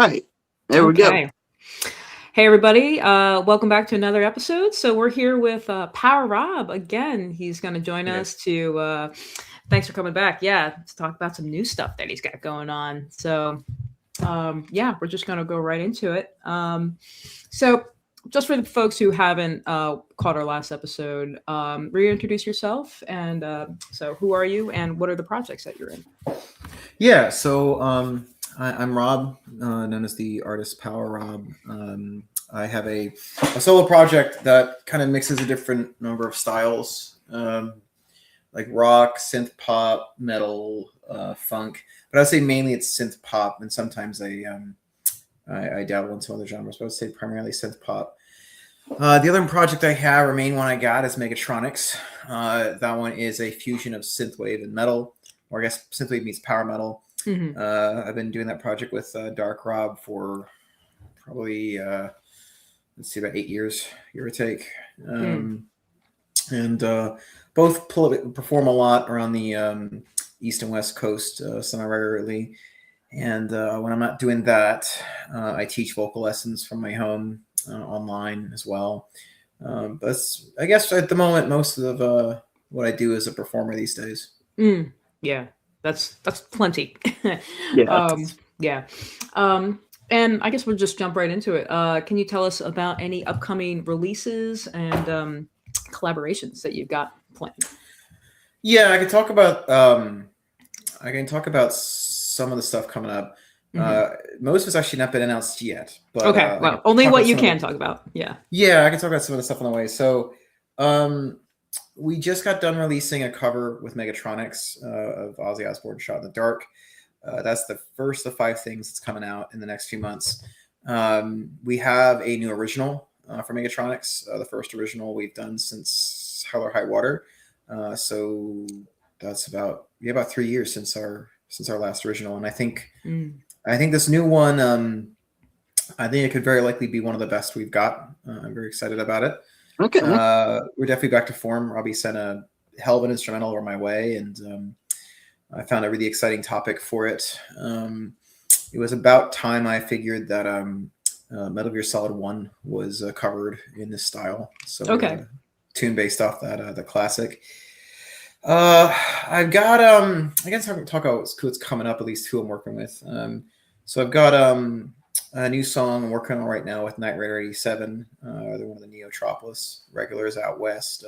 right. There we go. Hey, everybody. Welcome back to another episode. So we're here with Power Rob again. He's going to join Yes. us to, thanks for coming back. Yeah, to talk about some new stuff that he's got going on. So, yeah, we're just going to go right into it. So just for the folks who haven't caught our last episode, reintroduce yourself. And so who are you and what are the projects that you're in? Yeah, so I'm Rob, known as the artist Power Rob. I have a solo project that kind of mixes a different number of styles, like rock, synth pop, metal, funk. But I'd say mainly it's synth pop, and sometimes I dabble into other genres, but I'd say primarily synth pop. The other project I have, or main one I got, is Megatronics. That one is a fusion of synthwave and metal, or I guess synthwave meets power metal. Mm-hmm. I've been doing that project with Dark Rob for probably about 8 years, give or take. And both perform a lot around the East and West Coast semi-regularly. And when I'm not doing that, I teach vocal lessons from my home online as well. But I guess at the moment, most of what I do as a performer these days. Yeah, that's plenty. Yeah. Yeah. And I guess we'll just jump right into it. Can you tell us about any upcoming releases and collaborations that you've got planned? Yeah, I can talk about some of the stuff coming up. Most of it's actually not been announced yet. But, okay, well, only what you can talk about. Yeah. Yeah, I can talk about some of the stuff on the way. So we just got done releasing a cover with Megatronics of Ozzy Osbourne Shot in the Dark. That's the first of 5 things that's coming out in the next few months. We have a new original for Megatronics, the first original we've done since Hell or High Water. So that's about 3 years since our last original, and I think this new one, I think it could very likely be one of the best we've got. I'm very excited about it. Okay. We're definitely back to form. Robbie sent a hell of an instrumental over my way, and I found a really exciting topic for it. It was about time I figured that Metal Gear Solid 1 was covered in this style. So okay, tune based off that the classic. I've got I guess I can talk about what's coming up. At least 2 I'm working with. So I've got a new song I'm working on right now with Night Raider 87. They're one of the Neotropolis regulars out west.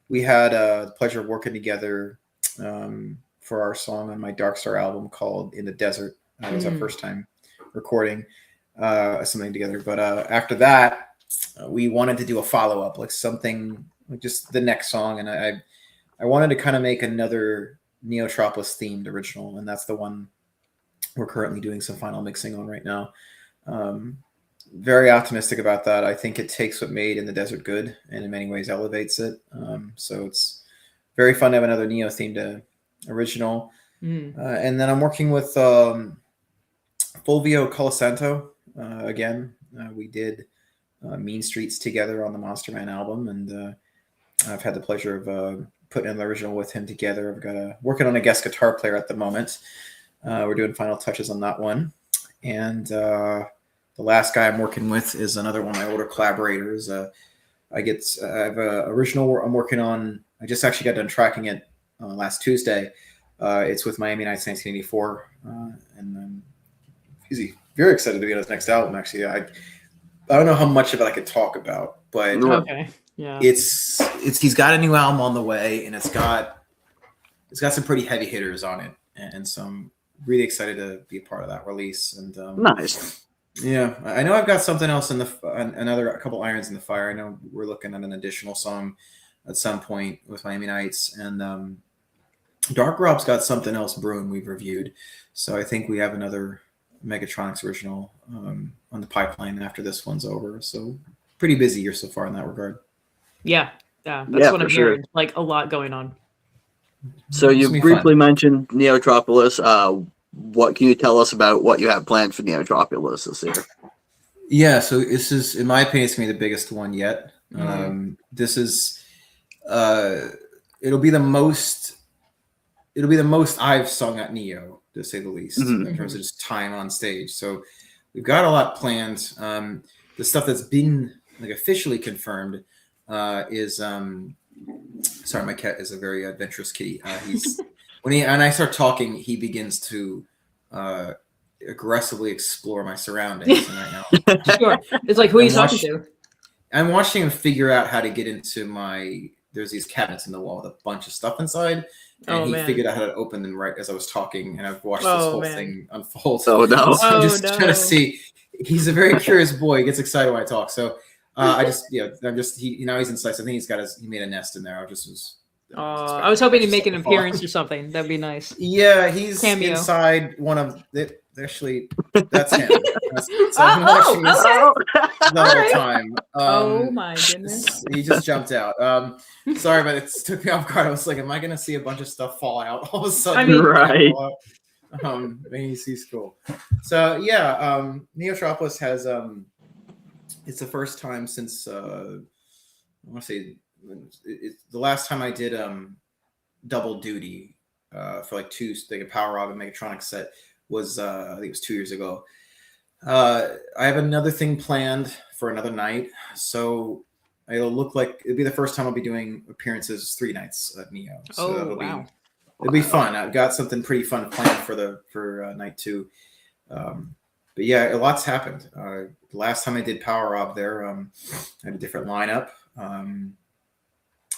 We had the pleasure of working together for our song on my Dark Star album called In the Desert. That was our first time recording something together. But after that, we wanted to do a follow-up, like something like just the next song. And I wanted to kind of make another Neotropolis themed original, and that's the one we're currently doing some final mixing on right now. Very optimistic about that. I think it takes what made In the Desert good and in many ways elevates it. So it's very fun to have another Neo themed original. And then I'm working with Fulvio Colasanto again. We did Mean Streets together on the Monster Man album, and I've had the pleasure of putting an original with him together. I've got working on a guest guitar player at the moment. We're doing final touches on that one. And the last guy I'm working with is another one of my older collaborators. I have an original I'm working on. I just actually got done tracking it last Tuesday. It's with Miami Nights 1984. And I'm very excited to be on his next album, actually. I don't know how much of it I could talk about, but okay, yeah, he's got a new album on the way, and it's got some pretty heavy hitters on it, and so I'm really excited to be a part of that release. And nice. Yeah, I know I've got something else a couple irons in the fire. I know we're looking at an additional song at some point with Miami Nights, and Dark Rob's got something else brewing we've reviewed. So I think we have another Megatronics original on the pipeline after this one's over. So pretty busy year so far in that regard. Yeah, that's what I'm hearing. Sure. Like a lot going on. So you briefly mentioned Neotropolis. What can you tell us about what you have planned for Neotropolis this year? Yeah, so this is, in my opinion, it's gonna be the biggest one yet. This is, it'll be the most I've sung at Neo, to say the least, in terms of just time on stage. So we've got a lot planned. The stuff that's been like officially confirmed is sorry, my cat is a very adventurous kitty. He's when I start talking, he begins to aggressively explore my surroundings. And right now, Sure. It's like, who are you talking to? I'm watching him figure out how to get into there's these cabinets in the wall with a bunch of stuff inside. And he figured out how to open them right as I was talking. And I've watched this whole thing unfold. Oh, no. So I'm just trying to see. He's a very curious boy. He gets excited when I talk. So now he's inside. So I think he made a nest in there. I was hoping he'd make an appearance or something. That'd be nice. Yeah, he's Cameo. inside one of it. Actually, that's him. The whole time. Oh my goodness! He just jumped out. Sorry, but it took me off guard. I was like, "Am I going to see a bunch of stuff fall out all of a sudden?" Right. He's cool. So yeah, Neotropolis has it's the first time since I want to say the last time I did double duty for like a Power Rob and Megatronics set was I think it was 2 years ago. I have another thing planned for another night, so it'll be the first time I'll be doing appearances 3 nights at Neo. So it'll be fun. I've got something pretty fun planned for night 2. But yeah, a lot's happened. The last time I did Power Rob there, I had a different lineup.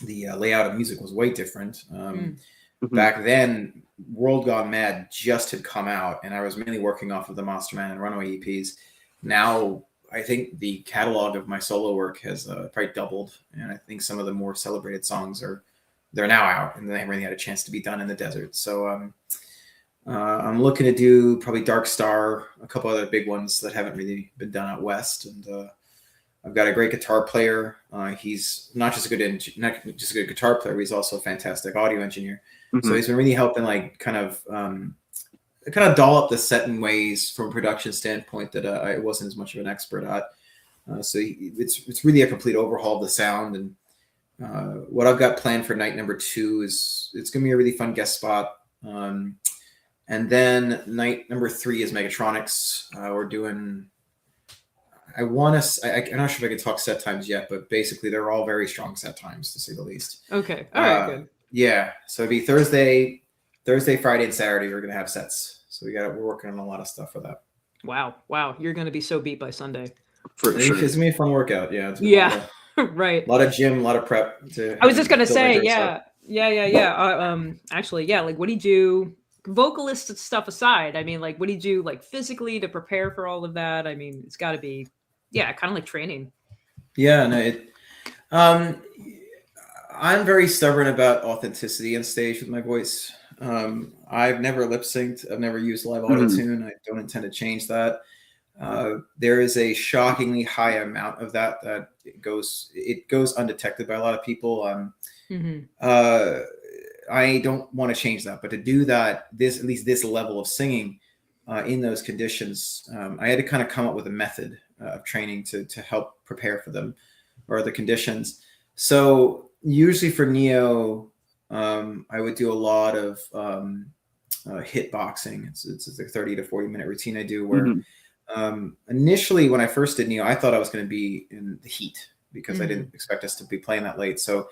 The layout of music was way different. Back then, World Gone Mad just had come out, and I was mainly working off of the Monster Man and Runaway EPs. Now, I think the catalog of my solo work has probably doubled, and I think some of the more celebrated songs they're now out, and they haven't really had a chance to be done in the desert. So I'm looking to do probably Dark Star, a couple other big ones that haven't really been done out west, and I've got a great guitar player. He's not just a good guitar player, but he's also a fantastic audio engineer. So he's been really helping, like, kind of doll up the set in ways from a production standpoint that I wasn't as much of an expert at. So it's really a complete overhaul of the sound. And what I've got planned for night number 2 is it's going to be a really fun guest spot. And then night number 3 is Megatronics. We're doing. I'm not sure if I can talk set times yet, but basically they're all very strong set times, to say the least. Okay. All right. Good. Yeah. So it'd be Thursday, Friday, and Saturday. We're gonna have sets. So we're working on a lot of stuff for that. Wow. You're gonna be so beat by Sunday. For sure. It's gonna be a fun workout. Yeah. Right. A lot of gym, a lot of prep. I was just gonna say, yeah. Actually, yeah. Like, what do you do? Vocalist stuff aside, I mean, like, what do you do, like, physically to prepare for all of that? I mean, it's got to be, kind of like training. Yeah, no, I'm very stubborn about authenticity on stage with my voice. I've never lip synced. I've never used live auto tune. I don't intend to change that. There is a shockingly high amount of that it goes undetected by a lot of people. I don't want to change that, but to do that, at least this level of singing in those conditions, I had to kind of come up with a method of training to help prepare for them or the conditions. So usually for Neo, I would do a lot of hit boxing. It's a 30 to 40 minute routine I do where initially when I first did Neo, I thought I was going to be in the heat because I didn't expect us to be playing that late. So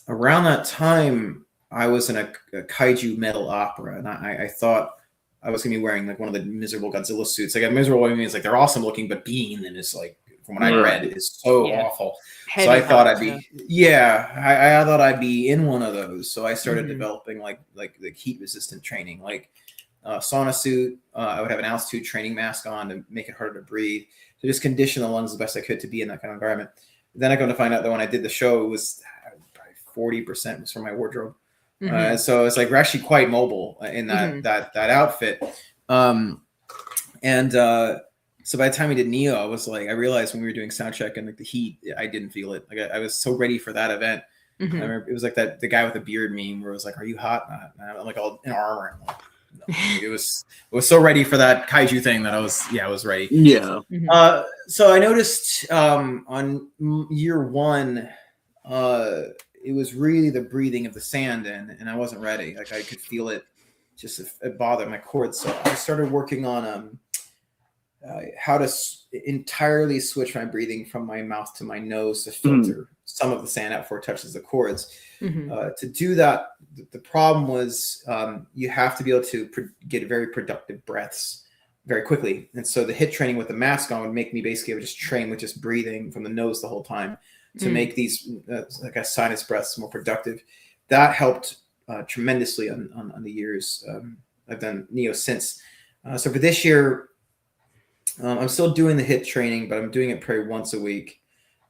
around that time, I was in a kaiju metal opera, and I thought I was gonna be wearing like one of the miserable Godzilla suits. Like, a miserable means like they're awesome looking, but being in them is, like, from what I read, is so awful. So I thought I'd be I thought I'd be in one of those. So I started developing like heat resistant training, like sauna suit. I would have an altitude training mask on to make it harder to breathe, to just condition the lungs the best I could to be in that kind of environment. Then I come to find out that when I did the show, it was probably 40% was from my wardrobe. So it's like we're actually quite mobile in that outfit. So by the time we did Neo, I realized when we were doing sound check and like the heat, I didn't feel it. Like, I was so ready for that event. I remember it was like the guy with the beard meme where it was like, "Are you hot?" And I'm like all in armor. And no. It was so ready for that kaiju thing that I was ready. Yeah. So I noticed on year 1, it was really the breathing of the sand in, and I wasn't ready. Like, I could feel it, just it bothered my cords. So I started working on how to entirely switch my breathing from my mouth to my nose to filter some of the sand out before it touches the cords. To do that, the problem was you have to be able to get very productive breaths very quickly. And so the HIIT training with the mask on would make me basically able to just train with just breathing from the nose the whole time to make these like a sinus breaths more productive. That helped tremendously on the years I've done Neo since. So for this year, I'm still doing the HIIT training, but I'm doing it probably once a week.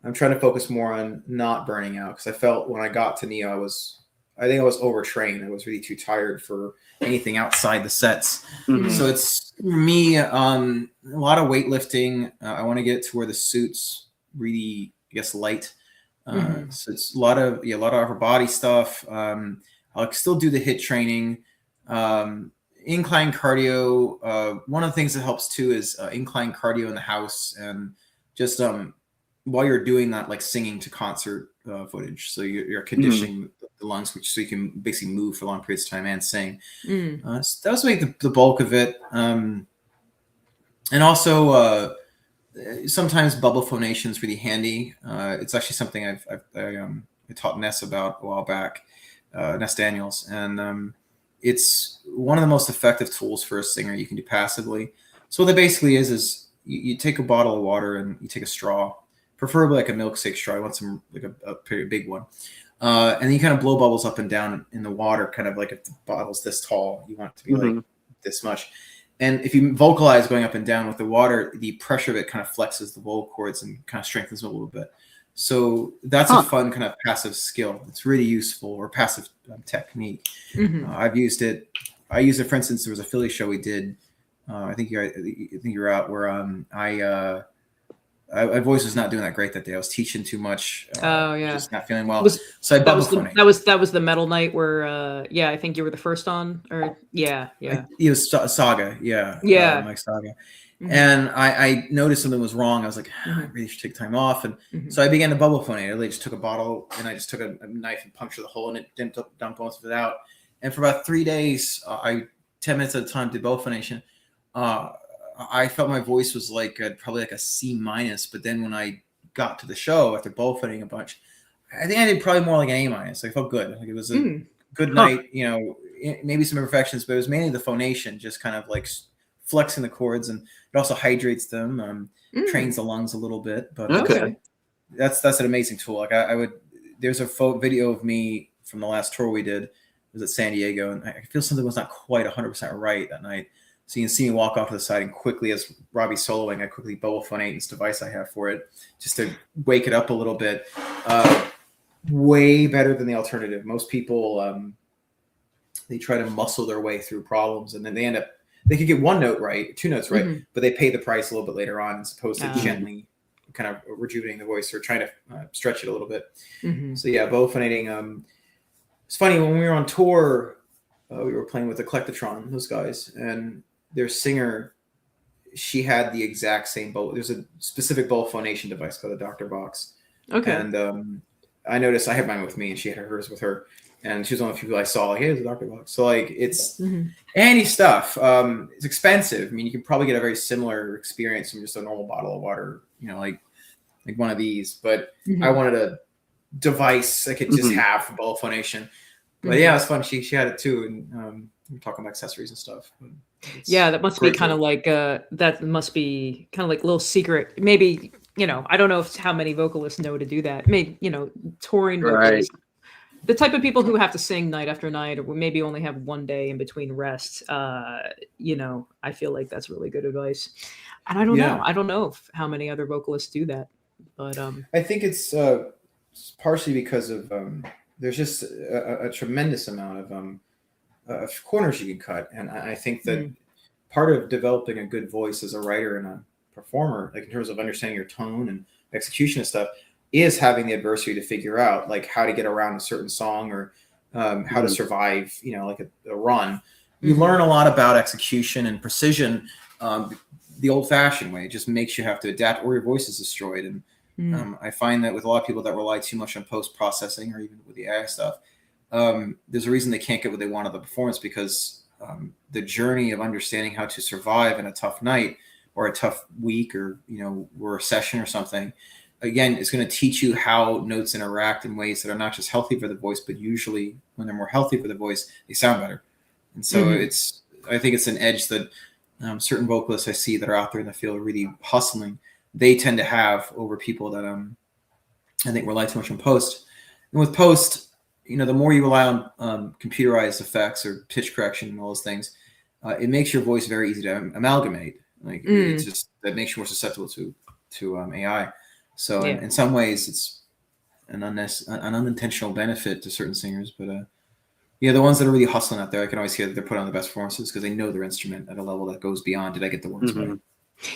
I'm trying to focus more on not burning out because I felt when I got to Neo, I think I was overtrained. I was really too tired for anything outside the sets. So it's me, a lot of weightlifting. I want to get to where the suit's really, I guess, light. So it's a lot of upper body stuff. I'll still do the HIIT training. Incline cardio. One of the things that helps too is incline cardio in the house, and just while you're doing that, like singing to concert footage. So you're conditioning the lungs, so you can basically move for long periods of time and sing. So that was like the bulk of it. And also sometimes bubble phonation is really handy. It's actually something I taught Ness about a while back, Ness Daniels, and it's one of the most effective tools for a singer you can do passively. So what that basically is you take a bottle of water and you take a straw, preferably like a milkshake straw. I want some like a pretty big one. And then you kind of blow bubbles up and down in the water, kind of like if the bottle's this tall, you want it to be like this much. And if you vocalize going up and down with the water, the pressure of it kind of flexes the vocal cords and kind of strengthens them a little bit. So that's a fun kind of passive skill. It's really useful, or passive technique. I've used it. I used it, for instance, there was a Philly show we did. I think you're out where my voice was not doing that great that day. I was teaching too much. Just not feeling well. So I bubble phonate. That was the metal night where I think you were the first on, or it was Saga, Mike Saga. And I noticed something was wrong. I was like, I really should take time off. And so I began to bubble phonate. I literally just took a bottle and I just took a knife and punctured the hole, and it didn't dump most of it out. And for about 3 days, 10 minutes at a time did bubble phonation. I felt my voice was like probably like a C-. But then when I got to the show after bubble phonating a bunch, I think I did probably more like an A-. I felt good. Like it was a good night, maybe some imperfections, but it was mainly the phonation, just kind of like flexing the chords, and it also hydrates them, trains the lungs a little bit. But that's an amazing tool. Like there's a video of me from the last tour we did. It was at San Diego, and I feel something was not quite 100% right that night. So you can see me walk off to the side, and quickly, as Robbie's soloing, I quickly bubble phonate this device I have for it, just to wake it up a little bit. Way better than the alternative. Most people, they try to muscle their way through problems, and then they could get one note right, 2 notes right, but they pay the price a little bit later on, as opposed to gently kind of rejuvenating the voice or trying to stretch it a little bit. So bubble phonating. It's funny, when we were on tour, we were playing with Eclectatron, those guys, and their singer, she had the exact same bubble. There's a specific bubble phonation device called the Dr. Box. And I noticed I had mine with me, and she had hers with her. And she was one of the people I saw, like, hey, there's a Dr. Box. So, like, it's handy stuff. It's expensive. I mean, you can probably get a very similar experience from just a normal bottle of water, like one of these. But I wanted a device I could just have for bubble phonation. But yeah, it was fun. She had it too, and we're talking about accessories and stuff. That must be kind of like a little secret. Maybe I don't know how many vocalists know to do that. Maybe touring vocalists, the type of people who have to sing night after night, or maybe only have one day in between rests. I feel like that's really good advice. And I don't know. I don't know how many other vocalists do that, but I think it's partially because of. There's just a tremendous amount of corners you can cut. And I think that part of developing a good voice as a writer and a performer, like in terms of understanding your tone and execution and stuff, is having the adversity to figure out like how to get around a certain song, or how to survive, like a run. You learn a lot about execution and precision the old-fashioned way. It just makes you have to adapt, or your voice is destroyed. And I find that with a lot of people that rely too much on post-processing, or even with the AI stuff, there's a reason they can't get what they want out of the performance, because the journey of understanding how to survive in a tough night or a tough week, or we're a session or something, again, it's going to teach you how notes interact in ways that are not just healthy for the voice, but usually when they're more healthy for the voice, they sound better. And so I think it's an edge that certain vocalists I see that are out there in the field really hustling, they tend to have over people that I think rely too much on post. And with post, the more you rely on computerized effects or pitch correction and all those things, it makes your voice very easy to amalgamate. Like it's just that makes you more susceptible to AI. So in some ways, it's an unintentional benefit to certain singers. But the ones that are really hustling out there, I can always hear that they're putting on the best performances because they know their instrument at a level that goes beyond, did I get the words right?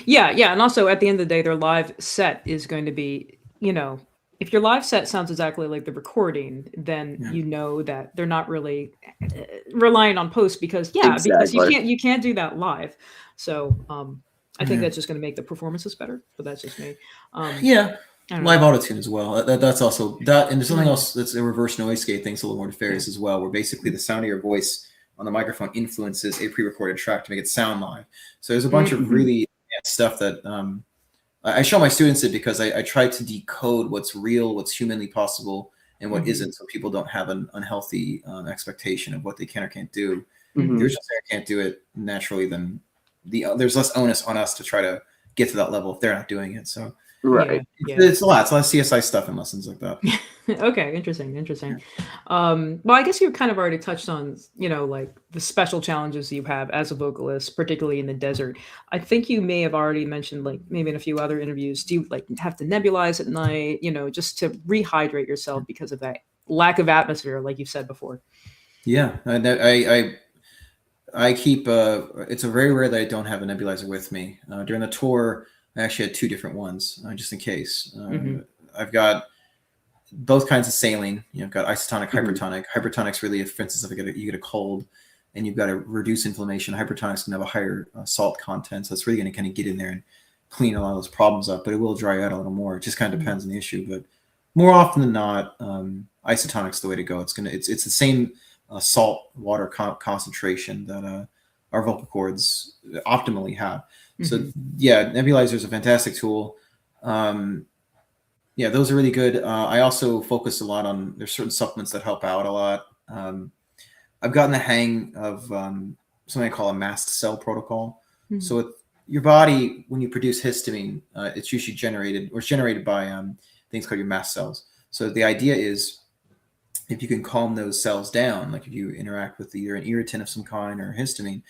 Yeah. And also at the end of the day, their live set is going to be, if your live set sounds exactly like the recording, then you know that they're not really relying on post because because you can't do that live. So I think that's just going to make the performances better. But that's just me. Live autotune as well. That's also that, and there's something else that's a reverse noise gate thing's a little more nefarious as well, where basically the sound of your voice on the microphone influences a pre-recorded track to make it sound live. So there's a bunch of really stuff that I show my students it because I try to decode what's real, what's humanly possible, and what isn't, so people don't have an unhealthy expectation of what they can or can't do. If the original singer can't do it naturally, then there's less onus on us to try to get to that level if they're not doing it. So it's a lot of CSI stuff and lessons like that. Okay, interesting. Well, I guess you kind of already touched on, like the special challenges you have as a vocalist, particularly in the desert. I think you may have already mentioned, like maybe in a few other interviews, do you like have to nebulize at night, just to rehydrate yourself because of that lack of atmosphere, like you've said before? Yeah, I keep it's a very rare that I don't have a nebulizer with me. During the tour, I actually had 2 different ones just in case. I've got both kinds of saline. I've got isotonic, hypertonic. Hypertonic's really, for instance, if you get a cold and you've got to reduce inflammation, hypertonic's going to have a higher salt content. So it's really going to kind of get in there and clean a lot of those problems up, but it will dry out a little more. It just kind of depends on the issue. But more often than not, isotonic's the way to go. It's the same salt water concentration that our vocal cords optimally have. So nebulizer is a fantastic tool. Those are really good. I also focus a lot on, there's certain supplements that help out a lot. I've gotten the hang of something I call a mast cell protocol. So with your body, when you produce histamine, it's usually generated by things called your mast cells. So the idea is, if you can calm those cells down, like if you interact with either an irritant of some kind or histamine,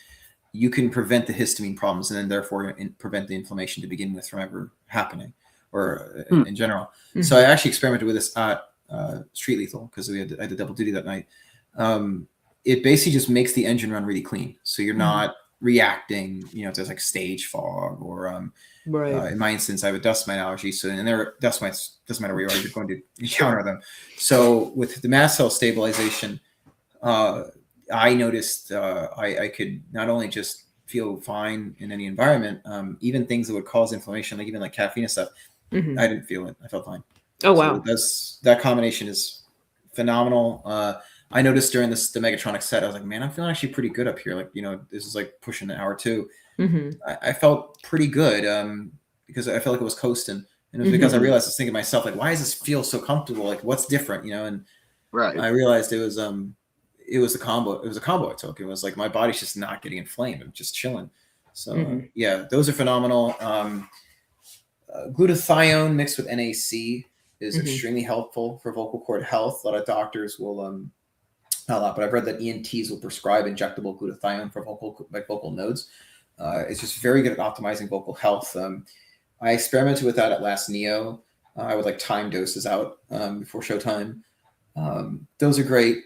you can prevent the histamine problems and then therefore prevent the inflammation to begin with from ever happening, or in general. So I actually experimented with this at Street Lethal because I had a double duty that night. It basically just makes the engine run really clean. So you're not reacting, if there's like stage fog or in my instance, I have a dust mite allergy. So, and there are dust mites, doesn't matter where you are, you're going to encounter them. So with the mast cell stabilization, I noticed I could not only just feel fine in any environment, even things that would cause inflammation, like even like caffeine and stuff, I didn't feel it. I felt fine. Oh, wow. So that combination is phenomenal. I noticed during the Megatronic set, I was like, man, I'm feeling actually pretty good up here. Like, this is like pushing an hour 2. I felt pretty good because I felt like it was coasting. And it was because I realized, I was thinking to myself, like, why does this feel so comfortable? Like, what's different, And I realized it was the combo. It was a combo I took. It was like my body's just not getting inflamed. I'm just chilling. So those are phenomenal. Glutathione mixed with NAC is extremely helpful for vocal cord health. A lot of doctors will not a lot, but I've read that ENTs will prescribe injectable glutathione for vocal nodes. It's just very good at optimizing vocal health. I experimented with that at last Neo. I would like time doses out before showtime. Those are great.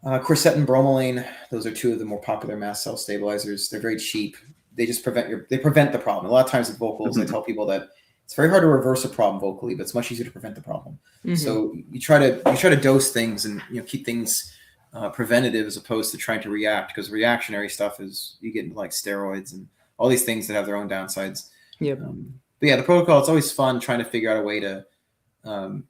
Quercetin and bromelain, those are 2 of the more popular mast cell stabilizers. They're very cheap. They just prevent the problem. A lot of times with vocals, I tell people that it's very hard to reverse a problem vocally, but it's much easier to prevent the problem. So you try to dose things and keep things preventative as opposed to trying to react, because reactionary stuff is you get into like steroids and all these things that have their own downsides. But the protocol, it's always fun trying to figure out a way to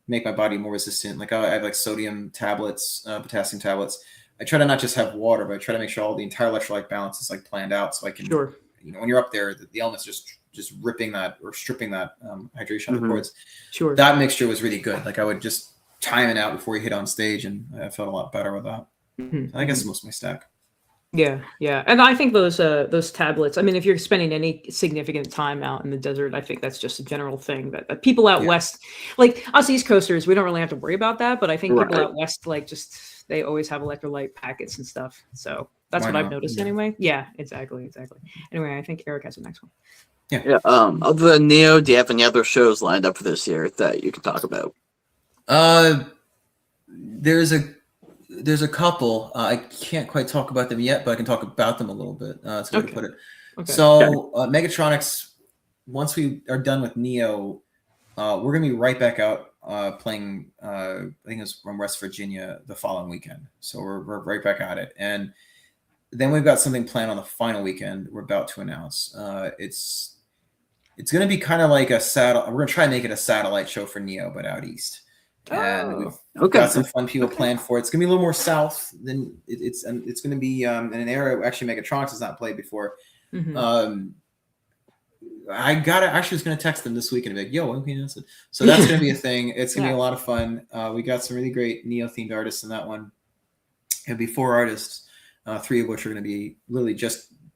make my body more resistant. Like I have like sodium tablets, potassium tablets. I try to not just have water, but I try to make sure all the entire electrolyte balance is like planned out, so I can, when you're up there, the elements just just ripping that or stripping that hydration out of the cords. Sure. That mixture was really good. Like I would just time it out before you hit on stage, and I felt a lot better with that. I guess most of my stack. Yeah, and I think those tablets. I mean, if you're spending any significant time out in the desert, I think that's just a general thing that people out west, like us East Coasters, we don't really have to worry about that. But I think people out west, like, just they always have electrolyte packets and stuff. So that's what I've noticed anyway. Yeah, exactly. Anyway, I think Eryk has the next one. Yeah. Other than Neo, do you have any other shows lined up for this year that you can talk about? There's a couple. I can't quite talk about them yet, but I can talk about them a little bit. That's a way to put it. Okay. So Megatronics, once we are done with Neo, we're gonna be right back out playing. I think it's from West Virginia the following weekend. So we're right back at it, and then we've got something planned on the final weekend. We're about to announce. It's gonna be kind of like a satellite. We're gonna try and make it a satellite show for Neo, but out east. And we've got some fun people planned for it. It's gonna be a little more south than it's gonna be in an area actually Megatronics has not played before. I was gonna text them this week and be like, yo, when can you announce it? So that's gonna be a thing. It's gonna be a lot of fun. We got some really great Neo themed artists in that one. It'll be 4 artists, 3 of which are gonna be literally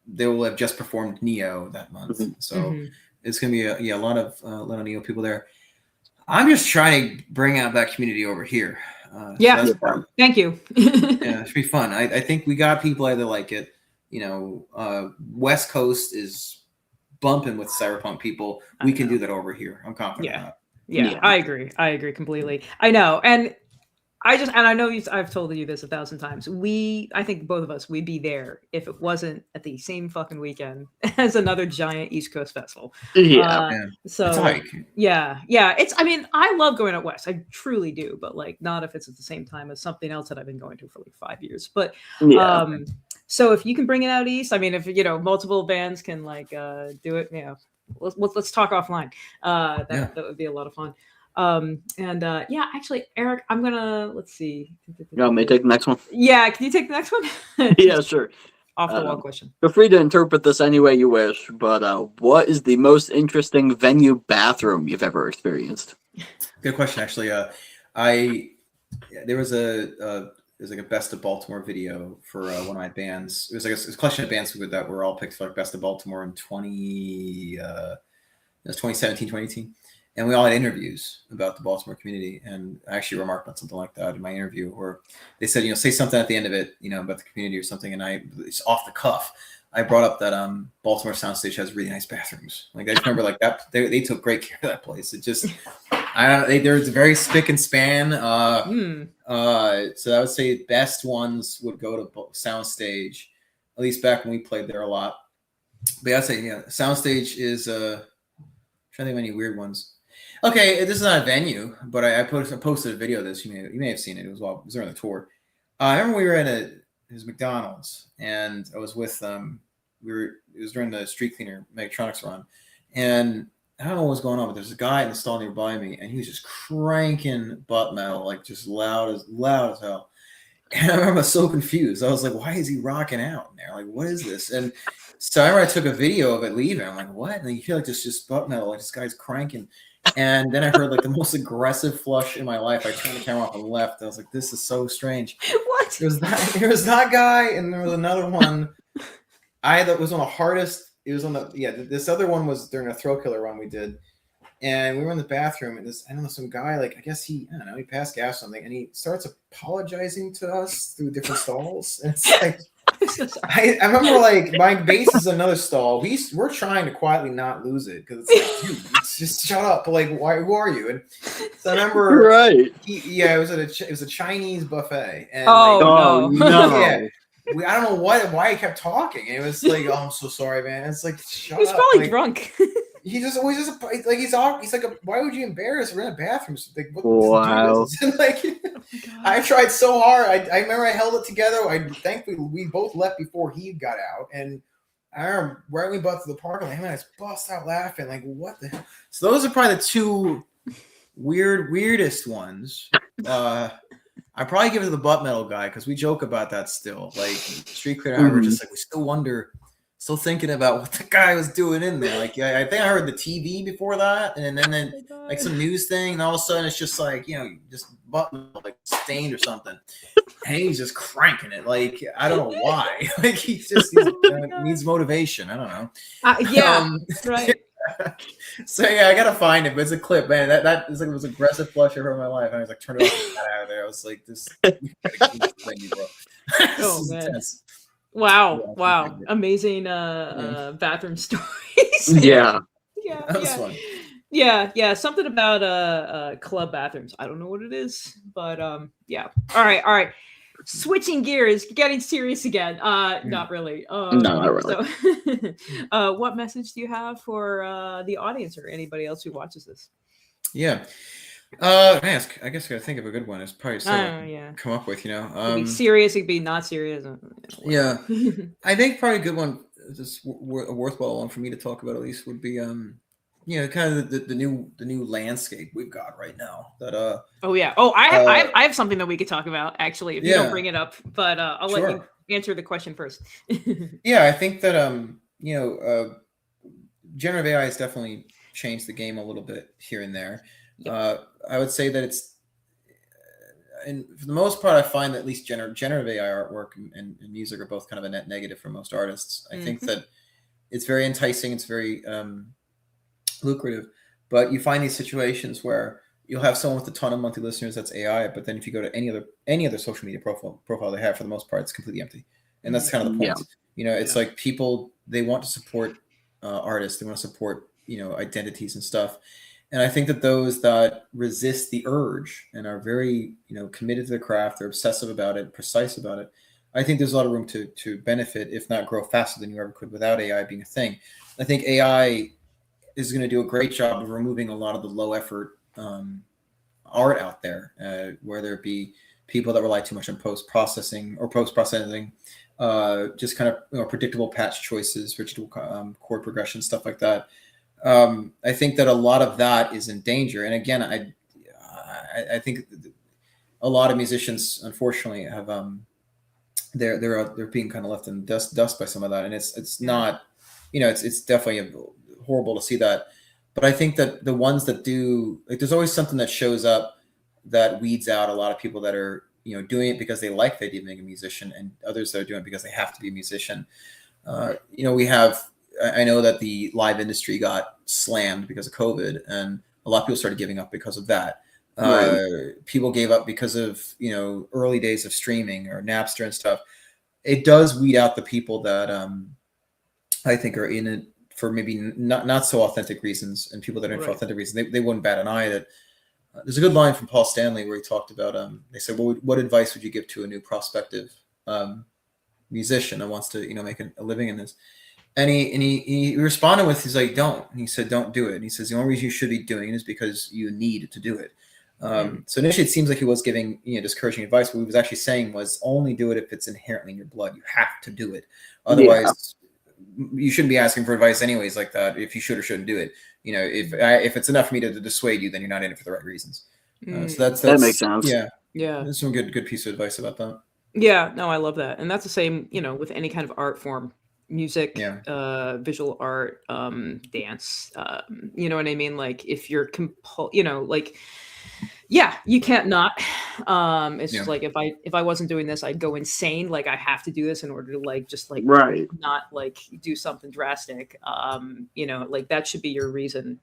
they will have just performed Neo that month. So it's gonna be a lot of Neo people there. I'm just trying to bring out that community over here. Thank you. Yeah, it should be fun. I think we got people that like it. West Coast is bumping with cyberpunk people. We can do that over here. I'm confident in that. Yeah, I agree. I agree completely. I know. And I know I've told you this 1,000 times. I think both of us, we'd be there if it wasn't at the same fucking weekend as another giant East Coast festival. So I mean, I love going out west. I truly do, but like not if it's at the same time as something else that I've been going to for like 5 years. But so if you can bring it out east, I mean, if multiple bands can like do it, let's talk offline. That would be a lot of fun. Actually, Eryk, I'm gonna let's see. You want me to take the next one? Yeah, can you take the next one? Yeah, sure. Off the wall question. Feel free to interpret this any way you wish, but what is the most interesting venue bathroom you've ever experienced? Good question, actually. There was like a Best of Baltimore video for one of my bands. It was like a collection of bands that were all picked for like Best of Baltimore in 2017, 2018. And we all had interviews about the Baltimore community. And I actually remarked on something like that in my interview, or they said, say something at the end of it, about the community or something. And it's off the cuff. I brought up that Baltimore Soundstage has really nice bathrooms. Like I just remember like that they took great care of that place. It just there's very spick and span. So I would say best ones would go to Soundstage, at least back when we played there a lot. But I'd say Soundstage is trying to think of any weird ones. Okay, this is not a venue, but I posted a video of this. You may have seen it. It was during the tour. I remember we were at it was McDonald's, and I was with it was during the street cleaner Megatronics run, and I don't know what was going on, but there's a guy in the stall nearby me, and he was just cranking butt metal, like just loud as hell. And I remember I was so confused. I was like, why is he rocking out in there? Like, what is this? And so I remember I took a video of it leaving. I'm like, what? And you hear like this just butt metal, like this guy's cranking. And then I heard like the most aggressive flush in my life. I turned the camera off and left. I was like, this is so strange. What? There was that guy, and there was another one. That was on the hardest. It was on this other one was during a Thrill Killer run we did. And we were in the bathroom, and some guy, like, I guess he passed gas or something, and he starts apologizing to us through different stalls. And it's like, I remember, like, my base is another stall. We're trying to quietly not lose it, because it's like, dude, just shut up. Like, who are you? And so I remember, right? It was a Chinese buffet. And no. Yeah. I don't know why he kept talking. It was like, oh, I'm so sorry, man. It's like, shut up. He's probably drunk. He's like, why would you embarrass? We're in a bathroom. Like, wow. Like, I tried so hard. I remember I held it together. Thankfully we both left before he got out, and I remember right when we got to the parking lot, I just bust out laughing. Like, what the hell? So those are probably the two weirdest ones. I probably give it to the butt metal guy, because we joke about that still. Like Street Clear and I were just like, we still wonder still thinking about what the guy was doing in there. Like, I think I heard the TV before that, and then like some news thing, and all of a sudden it's just like, just button like stained or something, and he's just cranking it. Like, I don't know why. Like, he needs motivation. I don't know. Right. So I gotta find it, but it's a clip, man. That is like the most aggressive flush I've heard in my life. And I was like, turn it off, get out of there. I was like, this. Bro. Oh man. Intense. Wow. Amazing bathroom stories. Yeah. That was fun. Yeah. Something about club bathrooms. I don't know what it is, but yeah. All right. Switching gears, getting serious again. Not really. No, not really. So, what message do you have for the audience or anybody else who watches this? Yeah. I guess I gotta think of a good one. It's probably come up with, it could be serious, it could be not serious. Yeah. I think probably a good one, just a worthwhile one for me to talk about at least, would be kind of the new landscape we've got right now. That I have something that we could talk about actually if you don't bring it up, but I'll let you answer the question first. Yeah, I think that generative AI has definitely changed the game a little bit here and there. I would say that it's, and for the most part, I find that at least generative AI artwork and music are both kind of a net negative for most artists. I think that it's very enticing, it's very lucrative, but you find these situations where you'll have someone with a ton of monthly listeners that's AI, but then if you go to any other social media profile they have, for the most part, it's completely empty, and that's kind of the point. It's like people, they want to support artists, they want to support identities and stuff. And I think that those that resist the urge and are very, committed to the craft, they're obsessive about it, precise about it, I think there's a lot of room to benefit, if not grow faster than you ever could without AI being a thing. I think AI is going to do a great job of removing a lot of the low effort art out there, whether it be people that rely too much on post-processing, just kind of predictable patch choices, rigid chord progression, stuff like that. I think that a lot of that is in danger. And again, I think a lot of musicians, unfortunately, have they're being kind of left in dust by some of that, and it's not, it's definitely horrible to see that. But I think that the ones that do, like, there's always something that shows up that weeds out a lot of people that are doing it because they like the idea of being a musician, and others that are doing it because they have to be a musician. I know that the live industry got slammed because of COVID, and a lot of people started giving up because of that. Right. People gave up because of early days of streaming or Napster and stuff. It does weed out the people that I think are in it for maybe not so authentic reasons, and people that are in for authentic reasons. They wouldn't bat an eye. That there's a good line from Paul Stanley where he talked about they said, well, what advice would you give to a new prospective musician that wants to make a living in this? And he responded with, he's like, don't. And he said, don't do it. And he says, the only reason you should be doing it is because you need to do it. So initially it seems like he was giving discouraging advice. What he was actually saying was, only do it if it's inherently in your blood. You have to do it. Otherwise, you shouldn't be asking for advice anyways like that, if you should or shouldn't do it. If it's enough for me to dissuade you, then you're not in it for the right reasons. So that makes sense. Yeah. There's some good piece of advice about that. Yeah, no, I love that. And that's the same, with any kind of art form. Music, visual art, dance, you know what I mean? Like, if you're you can't not. It's just like, if I wasn't doing this, I'd go insane. Like, I have to do this in order to not do something drastic. Like, that should be your reason.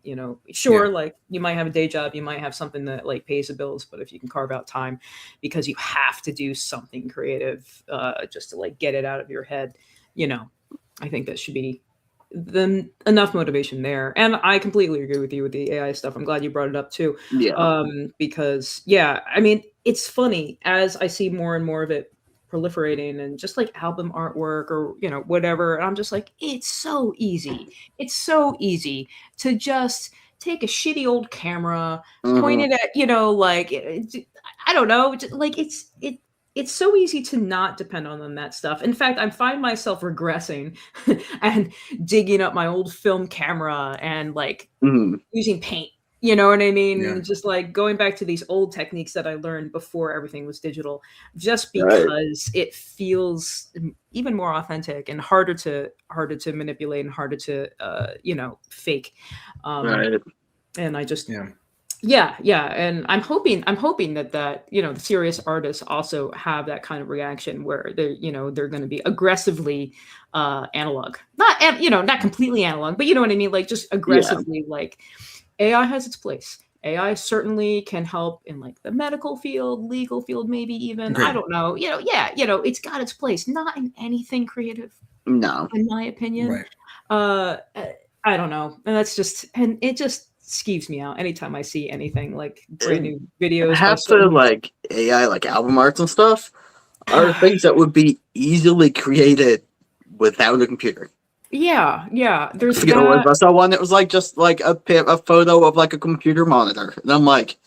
Sure, like, you might have a day job, you might have something that pays the bills, but if you can carve out time because you have to do something creative, just to get it out of your head, I think that should be enough motivation there. And I completely agree with you with the AI stuff. I'm glad you brought it up too. Because I mean, it's funny as I see more and more of it proliferating, and just album artwork or whatever. And I'm just like, it's so easy. It's so easy to just take a shitty old camera, point it at I don't know, it's so easy to not depend on that stuff. In fact, I find myself regressing and digging up my old film camera and using paint, You know what I mean? Yeah. Just like going back to these old techniques that I learned before everything was digital, just Right. because it feels even more authentic and harder to manipulate and harder to fake. Right. And I just Yeah. yeah, and I'm hoping that the serious artists also have that kind of reaction where they're going to be aggressively analog, not completely analog, but you know what I mean, like just aggressively like AI has its place. AI certainly can help in like the medical field, legal field, maybe even. I Agreed. don't know. It's got its place, not in anything creative, No. in my opinion. Right. I don't know. And it just skeeves me out anytime I see anything like brand new videos by Half the certain. like AI, like album arts and stuff, are things that would be easily created without a computer. Yeah. There's You know, that. I saw one that was like just like a photo of like a computer monitor, and I'm like,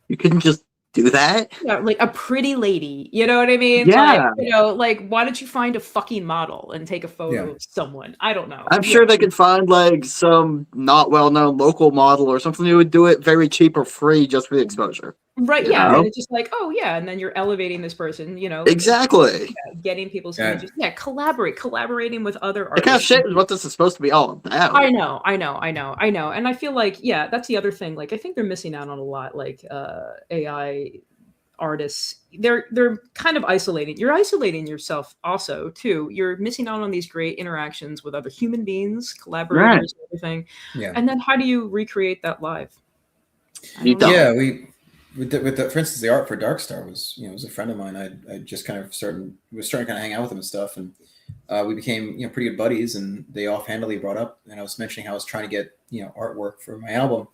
you couldn't just do that? Yeah, like a pretty lady. You know what I mean? Like, Yeah, like why don't you find a fucking model and take a photo Yeah. of someone? I don't know. I'm sure they could find like some not well-known local model or something who would do it very cheap or free just for the exposure. Right, You yeah, know? and it's just like, oh yeah, and then you're elevating this person, Exactly. getting people's Yeah. images. Yeah, collaborating with other That kind of artists. shit is what this is supposed to be all about. I know. And I feel like, yeah, that's the other thing. Like I think they're missing out on a lot, like AI artists. They're kind of isolating. You're isolating yourself also too. You're missing out on these great interactions with other human beings, collaborators, and everything. Yeah. And then how do you recreate that live? I You don't know. don't. Yeah, for instance, the art for Dark Star was a friend of mine. I just kind of was starting to kind of hang out with him and stuff, and we became pretty good buddies. And they offhandedly brought up, and I was mentioning how I was trying to get artwork for my album.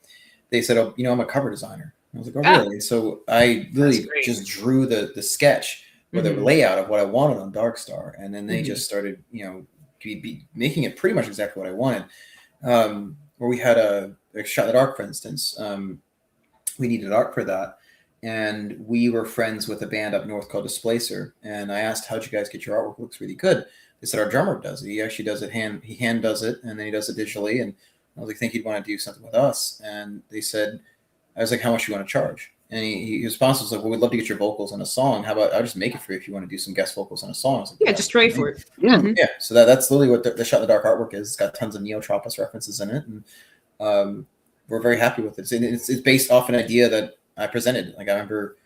They said, "Oh, I'm a cover designer." I was like, "Oh, really?" So I literally great. just drew the sketch or the Mhm. layout of what I wanted on Dark Star, and then they Mhm. just started be making it pretty much exactly what I wanted. Where we had a shot at art, for instance. We needed art for that. And we were friends with a band up north called Displacer. And I asked, how'd you guys get your artwork? It looks really good. They said, our drummer does it. He actually does it he hand does it, and then he does it digitally. And I was like, think he'd want to do something with us. And they said, I was like, how much do you want to charge? And his response was like, well, we'd love to get your vocals on a song. How about I'll just make it for you if you want to do some guest vocals on a song? I was like, Yeah, just trade for it. Yeah. Mhm. Yeah. So that's literally what the Shot in the Dark artwork is. It's got tons of Neotropolis references in it. And we're very happy with it. It's based off an idea that I presented. Like I remember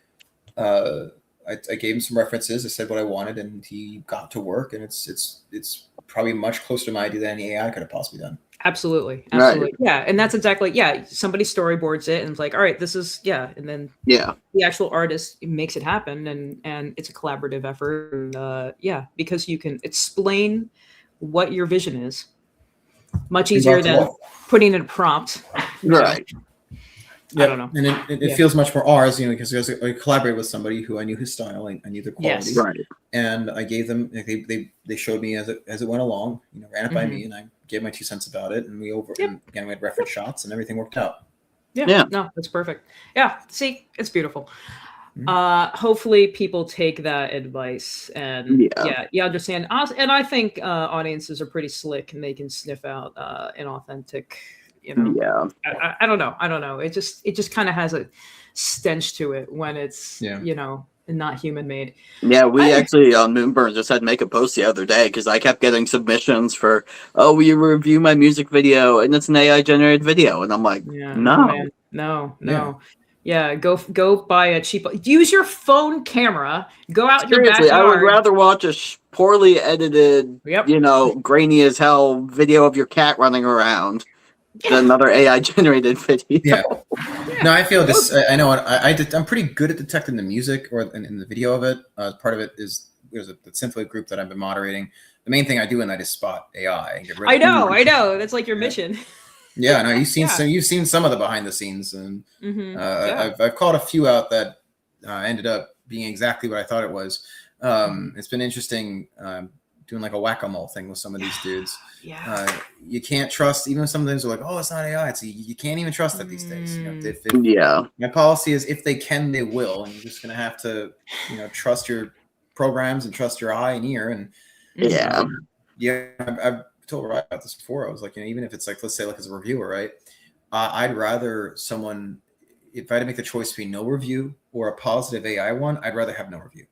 I gave him some references. I said what I wanted, and he got to work. And it's probably much closer to my idea than any AI could have possibly done. Absolutely. Right. Yeah, and that's exactly somebody storyboards it and it's like, all right, this is and then Yeah. the actual artist makes it happen, and it's a collaborative effort. And, because you can explain what your vision is much easier than putting in a prompt. Right. Yeah, I don't know. And it feels much more ours, because I collaborated with somebody who I knew his style, I knew their quality, Yes. Right. and I gave them. They showed me as it went along, ran it by me, and I gave my 2 cents about it, and and again we had reference shots, and everything worked out. Yeah. No, that's perfect. Yeah, see, it's beautiful. Hopefully people take that advice and you understand. And I think audiences are pretty slick and they can sniff out an authentic. Yeah. I don't know. It just kind of has a stench to it when it's not human made. Yeah, we actually on Moonburn just had to make a post the other day because I kept getting submissions for, will you review my music video, and it's an AI generated video, and I'm like, no. Yeah, go buy a cheap. Use your phone camera. Go out seriously, in your backyard. I would rather watch a poorly edited, grainy as hell video of your cat running around than another AI generated video. Yeah. No, I feel this. I know. I'm pretty good at detecting the music or in the video of it. Part of it is there's the Synthwave group that I've been moderating. The main thing I do in that is spot AI and get rid of I know. That's like your mission. Yeah, no, you've seen some of the behind the scenes, and I've caught a few out that ended up being exactly what I thought it was. It's been interesting doing like a whack-a-mole thing with some of these dudes. You can't trust, even some of them are like, oh, it's not AI. You can't even trust that these days. My policy is if they can, they will, and you're just gonna have to trust your programs and trust your eye and ear. And I've told Ryan about this before. I was like, even if it's like, let's say like as a reviewer, right? I'd rather someone, if I had to make the choice between no review or a positive AI one, I'd rather have no review.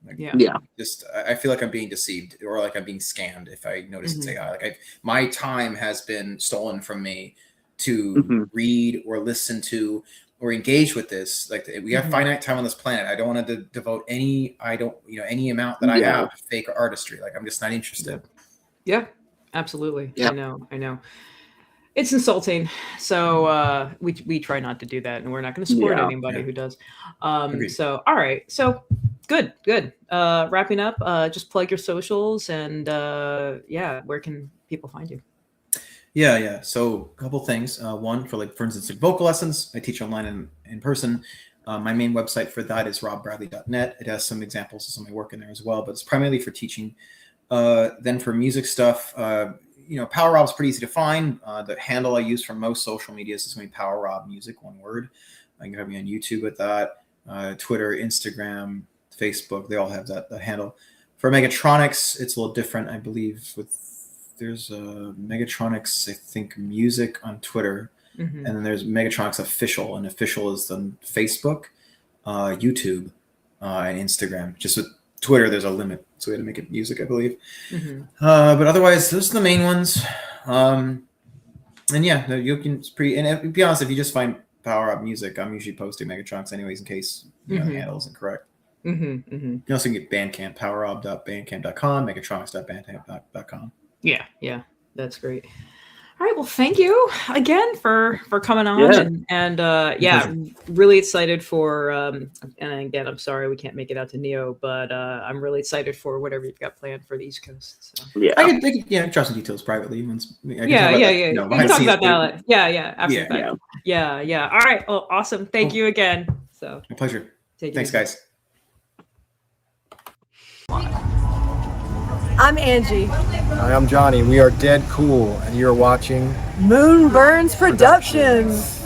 Like, Yeah. just I feel like I'm being deceived or like I'm being scammed if I notice it's AI. Like my time has been stolen from me to read or listen to or engage with this. Like we have finite time on this planet. I don't want to devote any amount that I have to fake artistry. Like I'm just not interested. Yeah, absolutely. Yeah. I know. It's insulting. So we try not to do that, and we're not going to support anybody who does. So all right. So good. Wrapping up, just plug your socials and where can people find you? Yeah. So a couple things. One, for instance, like vocal lessons, I teach online and in person. My main website for that is robbradley.net. It has some examples of some of my work in there as well, but it's primarily for teaching. Then for music stuff, Power Rob's pretty easy to find. The handle I use for most social medias is going to be Power Rob Music, one word. You can have me on YouTube with that. Twitter, Instagram, Facebook, they all have that handle. For Megatronics, it's a little different, I believe. There's Megatronics, I think, music on Twitter, and then there's Megatronics Official, and Official is on Facebook, YouTube, and Instagram. Just with Twitter, there's a limit, so we had to make it music, I believe. But otherwise, those are the main ones. And yeah, you can. It's pretty. And to be honest, if you just find Power Up Music, I'm usually posting Megatronics anyways, in case the handle isn't correct. You also can get Bandcamp, powerob.bandcamp.com, megatronics.bandcamp.com. Yeah, that's great. All right, well, thank you again for coming on, and really excited for. And again, I'm sorry we can't make it out to Neo, but I'm really excited for whatever you've got planned for the East Coast. So. Yeah, I can drop some details privately. You can talk about that. Yeah, absolutely. Yeah. All right, well, awesome. Thank you again. So my pleasure. Thanks, guys. I'm Angie. Hi, I'm Johnny. We are Dead Cool, and you're watching Moon Burns Productions.